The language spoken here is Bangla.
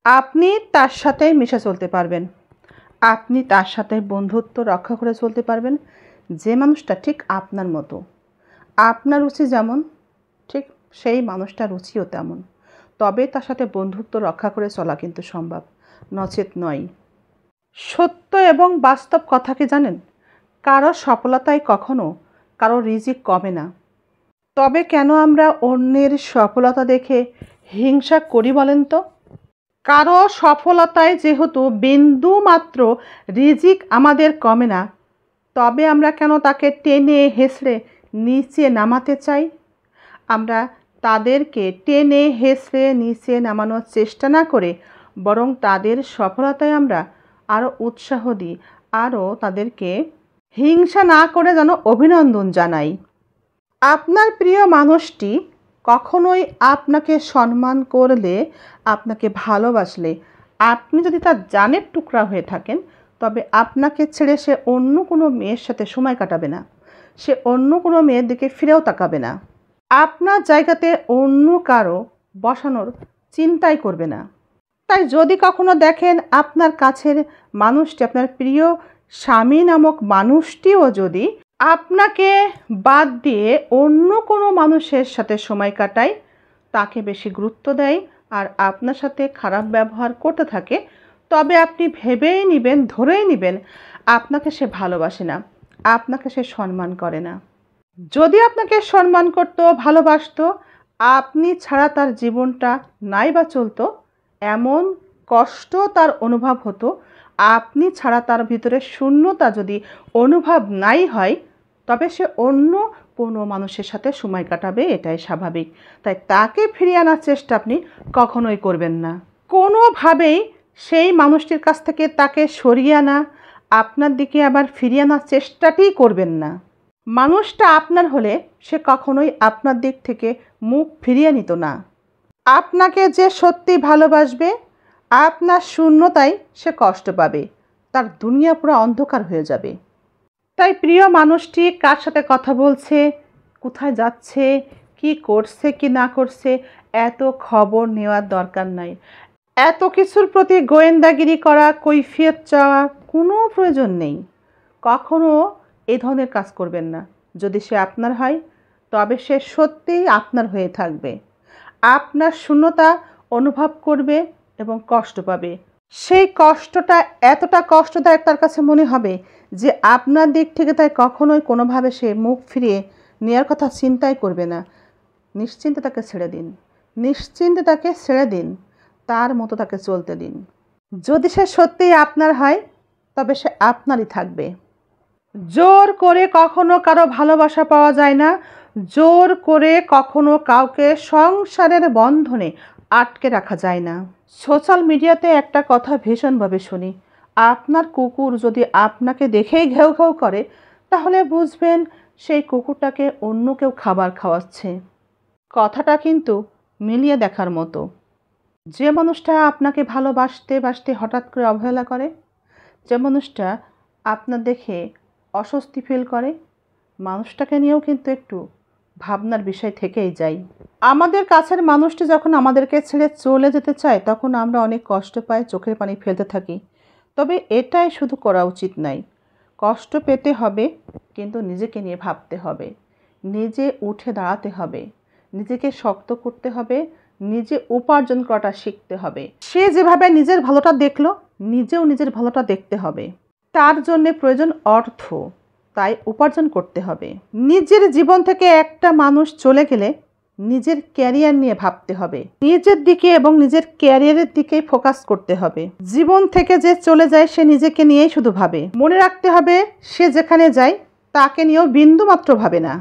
আপনি তার সাথেই মিশে চলতে পারবেন, আপনি তার সাথে বন্ধুত্ব রক্ষা করে চলতে পারবেন যে মানুষটা ঠিক আপনার মতো। আপনার রুচি যেমন ঠিক সেই মানুষটার রুচিও তেমন, তবে তার সাথে বন্ধুত্ব রক্ষা করে চলা কিন্তু সম্ভব, নচেত নয়। সত্য এবং বাস্তব কথা কি জানেন? কারো সফলতায় কখনো কারো রিজিক কমে না। তবে কেন আমরা অন্যের সফলতা দেখে হিংসা করি বলেন তো? কারো সফলতায় যেহেতু বিন্দু মাত্র রিজিক আমাদের কমে না, তবে আমরা কেন তাকে টেনে হেঁচড়ে নিচে নামাতে চাই? আমরা তাদেরকে টেনে হেঁচড়ে নিচে নামানোর চেষ্টা না করে বরং তাদের সফলতায় আমরা আরও উৎসাহ দিই, আরও তাদেরকে হিংসা না করে যেন অভিনন্দন জানাই। আপনার প্রিয় মানুষটি কখনোই আপনাকে সম্মান করলে, আপনাকে ভালোবাসলে, আপনি যদি তার জানের টুকরা হয়ে থাকেন, তবে আপনাকে ছেড়ে সে অন্য কোনো মেয়ের সাথে সময় কাটাবে না, সে অন্য কোনো মেয়ের দিকে ফিরেও তাকাবে না, আপনার জায়গাতে অন্য কারো বসানোর চিন্তাই করবে না। তাই যদি কখনো দেখেন আপনার কাছের মানুষটি, আপনার প্রিয় স্বামী নামক মানুষটিও যদি আপনাকে বাদ দিয়ে অন্য কোনো মানুষের সাথে সময় কাটায়, তাকে বেশি গুরুত্ব দেয় আর আপনার সাথে খারাপ ব্যবহার করতে থাকে, তবে আপনি ভেবেই নেবেন, ধরেই নেবেন আপনাকে সে ভালোবাসে না, আপনাকে সে সম্মান করে না। যদি আপনাকে সম্মান করতো, ভালোবাসতো, আপনি ছাড়া তার জীবনটা নাই বা চলতো, এমন কষ্ট তার অনুভব হতো, আপনি ছাড়া তার ভিতরে শূন্যতা যদি অনুভব নাই হয়, তবে সে অন্য কোনো মানুষের সাথে সময় কাটাবে, এটাই স্বাভাবিক। তাই তাকে ফিরিয়ে আনার চেষ্টা আপনি কখনোই করবেন না। কোনোভাবেই সেই মানুষটির কাছ থেকে তাকে সরিয়ে আনা, আপনার দিকে আবার ফিরিয়ে আনার চেষ্টাটিই করবেন না। মানুষটা আপনার হলে সে কখনোই আপনার দিক থেকে মুখ ফিরিয়ে নিত না। আপনাকে যে সত্যি ভালোবাসবে, আপনার শূন্যতায় সে কষ্ট পাবে, তার দুনিয়া পুরো অন্ধকার হয়ে যাবে। তাই প্রিয় মানুষটি কার সাথে কথা বলছে, কোথায় যাচ্ছে, কি করছে কি না করছে, এত খবর নেওয়ার দরকার নাই। এত কিছুর প্রতি গোয়েন্দাগিরি করা, কৈফিয়ত চাওয়া কোনো প্রয়োজন নেই। কখনো এ ধরনের কাজ করবেন না। যদি সে আপনার হয়, তবে সে সত্যিই আপনার হয়ে থাকবে, আপনার শূন্যতা অনুভব করবে এবং কষ্ট পাবে। সেই কষ্টটা এতটা কষ্টদায়ক তার কাছে মনে হবে যে আপনার দিক থেকে তাই কখনোই কোনোভাবে সে মুখ ফিরিয়ে নেওয়ার কথা চিন্তাই করবে না। নিশ্চিন্তে তাকে ছেড়ে দিন, নিশ্চিন্তে তাকে ছেড়ে দিন, তার মতো তাকে চলতে দিন। যদি সে সত্যিই আপনার হয়, তবে সে আপনারই থাকবে। জোর করে কখনো কারো ভালোবাসা পাওয়া যায় না, জোর করে কখনো কাউকে সংসারের বন্ধনে আটকে রাখা যায় না। সোশ্যাল মিডিয়াতে একটা কথা ভীষণভাবে শুনি, আপনার কুকুর যদি আপনাকে দেখেই ঘেউ ঘেউ করে, তাহলে বুঝবেন সেই কুকুরটাকে অন্য কেউ খাবার খাওয়াচ্ছে। কথাটা কিন্তু মিলিয়ে দেখার মতো। যে মানুষটা আপনাকে ভালোবাসতে বাসতে হঠাৎ করে অবহেলা করে, যে মানুষটা আপনার দেখে অস্বস্তি ফিল করে, মানুষটাকে নিয়েও কিন্তু একটু ভাবনার বিষয় থেকেই যায়। আমাদের কাছের মানুষটি যখন আমাদেরকে ছেড়ে চলে যেতে চায়, তখন আমরা অনেক কষ্ট পাই, চোখের পানি ফেলতে থাকি। তবে এটাই শুধু করা উচিত নয়। কষ্ট পেতে হবে, কিন্তু নিজেকে নিয়ে ভাবতে হবে, নিজে উঠে দাঁড়াতে হবে, নিজেকে শক্ত করতে হবে, নিজে উপার্জন করাটা শিখতে হবে। সে যেভাবে নিজের ভালোটা দেখলো, নিজেও নিজের ভালোটা দেখতে হবে। তার জন্যে প্রয়োজন অর্থ, তাই উপার্জন করতে হবে। নিজের জীবন থেকে একটা মানুষ চলে গেলে নিজের ক্যারিয়ার নিয়ে ভাবতে হবে, নিজের দিকে এবং নিজের ক্যারিয়ারের দিকেই ফোকাস করতে হবে। জীবন থেকে যে চলে যায় সে নিজেকে নিয়েই শুধু ভাবে। মনে রাখতে হবে, সে যেখানে যায় তাকে নিয়েও বিন্দু মাত্র ভাবে না।